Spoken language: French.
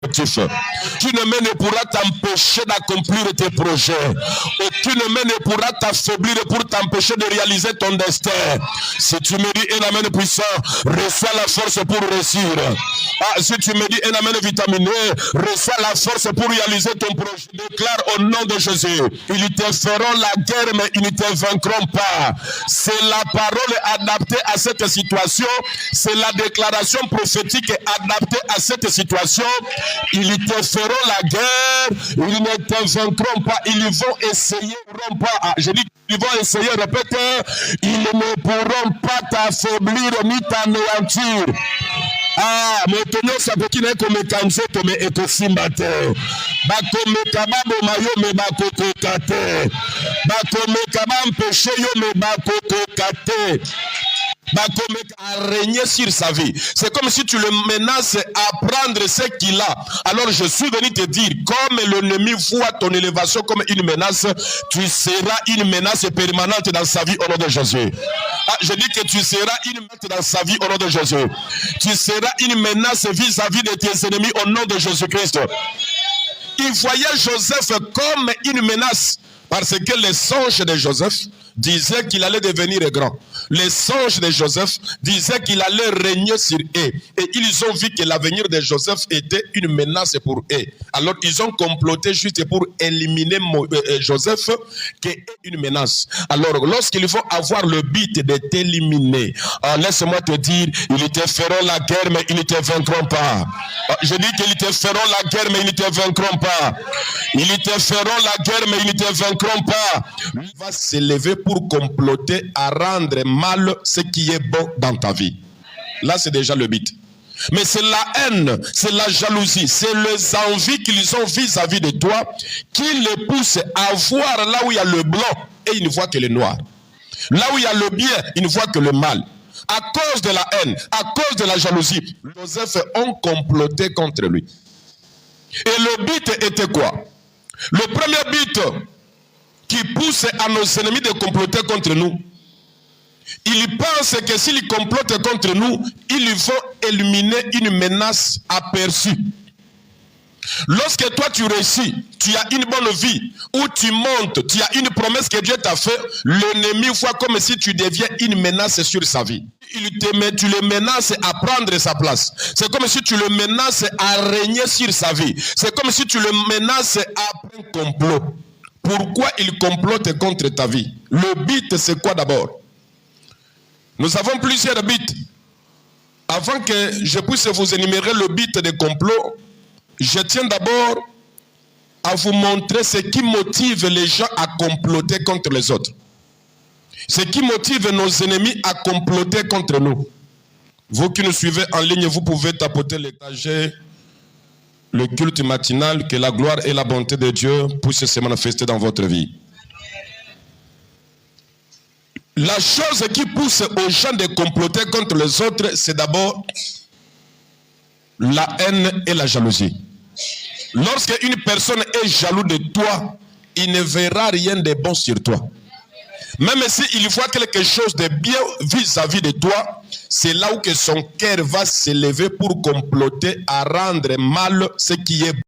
Aucune main ne pourra t'empêcher d'accomplir tes projets. Aucune main ne pourra t'affaiblir pour t'empêcher de réaliser ton destin. Si tu me dis un amen puissant, reçois la force pour réussir. Ah, si tu me dis un amen vitaminé, reçois la force pour réaliser ton projet. Déclare au nom de Jésus. Ils te feront la guerre, mais ils ne te vaincront pas. C'est la parole adaptée à cette situation. C'est la déclaration prophétique adaptée à cette situation. Ils te feront la guerre, ils ne te vaincront pas, ils vont essayer, ils ne pourront pas. Ah, je dis qu'ils vont essayer, répète, ils ne pourront pas t'affaiblir ni t'anéantir. Ah, maintenant ça peut qu'il comme kanzo comme ekosimbate. Ba comme kababo mayo me ba kokokate. Ba comme kabam péché yo me ba kokokate. À régner sur sa vie. C'est comme si tu le menaces à prendre ce qu'il a. Alors je suis venu te dire, comme l'ennemi voit ton élévation comme une menace, tu seras une menace permanente dans sa vie au nom de Jésus. Ah, je dis que tu seras une menace dans sa vie au nom de Jésus. Tu seras une menace vis-à-vis de tes ennemis au nom de Jésus-Christ. Il voyait Joseph comme une menace parce que les songes de Joseph disaient qu'il allait devenir grand. Les songes de Joseph disaient qu'il allait régner sur eux. Et ils ont vu que l'avenir de Joseph était une menace pour eux. Alors ils ont comploté juste pour éliminer Joseph, qui est une menace. Alors lorsqu'ils vont avoir le but de t'éliminer, laisse-moi te dire, ils te feront la guerre mais ils ne te vaincront pas. Je dis qu'ils te feront la guerre mais ils ne te vaincront pas. Ils te feront la guerre mais ils ne te vaincront pas. Il va s'élever pour comploter à rendre mal ce qui est bon dans ta vie. Là, c'est déjà le but. Mais c'est la haine, c'est la jalousie, c'est les envies qu'ils ont vis-à-vis de toi qui les poussent à voir là où il y a le blanc et ils ne voient que le noir. Là où il y a le bien, ils ne voient que le mal. À cause de la haine, à cause de la jalousie, Joseph ont comploté contre lui. Et le but était quoi? Le premier but qui pousse à nos ennemis de comploter contre nous, ils pensent que s'ils complotent contre nous, ils vont éliminer une menace aperçue. Lorsque toi tu réussis, tu as une bonne vie, où tu montes, tu as une promesse que Dieu t'a fait, l'ennemi voit comme si tu deviens une menace sur sa vie. Tu le menaces à prendre sa place. C'est comme si tu le menaces à régner sur sa vie. C'est comme si tu le menaces à un complot. Pourquoi il complote contre ta vie? Le but, c'est quoi d'abord? Nous avons plusieurs buts. Avant que je puisse vous énumérer le but des complots, je tiens d'abord à vous montrer ce qui motive les gens à comploter contre les autres. Ce qui motive nos ennemis à comploter contre nous. Vous qui nous suivez en ligne, vous pouvez tapoter l'étagère, le culte matinal, que la gloire et la bonté de Dieu puissent se manifester dans votre vie. La chose qui pousse aux gens de comploter contre les autres, c'est d'abord la haine et la jalousie. Lorsque une personne est jaloux de toi, il ne verra rien de bon sur toi. Même s'il voit quelque chose de bien vis-à-vis de toi, c'est là où que son cœur va s'élever pour comploter à rendre mal ce qui est bon.